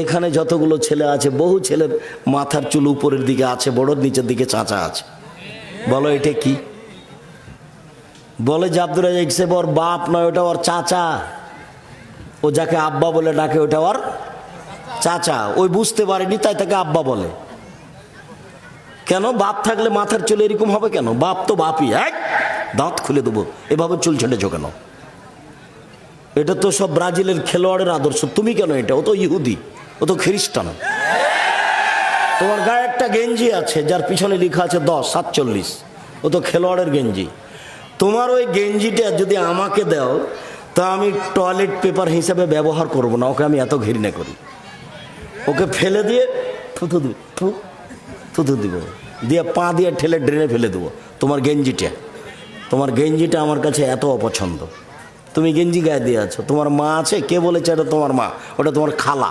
এখানে যতগুলো ছেলে আছে, বহু ছেলের মাথার চুল উপরের দিকে আছে, বড়র নিচের দিকে চাঁচা আছে। বলো এটা কি? বলে যে আব্দুর রাজ্জাক সাহেব ওর বাপ নয়, ওটা ওর চাচা। ও যাকে আব্বা বলে ডাকে ওটা ওর চাচা। ওই বুঝতে পারেনি তাই তাকে আব্বা বলে। কেন? বাপ থাকলে মাথার চুল এরকম হবে কেন? বাপ তো বাপই। এক দাঁত খুলে দেবো, এভাবে চুল ছেটেছো কেন? এটা তো সব ব্রাজিলের খেলোয়াড়ের আদর্শ। তুমি কেন এটা? ও তো ইহুদি, ও তো খ্রিস্টান। তোমার গায়ে একটা গেঞ্জি আছে যার পিছনে লেখা আছে 10-47, ও তো খেলোয়াড়ের গেঞ্জি। তোমার ওই গেঞ্জিটা যদি আমাকে দাও তা আমি টয়লেট পেপার হিসেবে ব্যবহার করব না। ওকে আমি এত ঘৃণা করি। ওকে ফেলে দিয়ে থুতু দিব, থুতু দিব, দিয়ে পা দিয়ে ঠেলে ড্রেনে ফেলে দেবো। তোমার গেঞ্জিটা আমার কাছে এত অপছন্দ। তুমি গেঞ্জি গায়ে দিয়ে আছো, তোমার মা আছে? কে বলেছে এটা তোমার মা? ওটা তোমার খালা।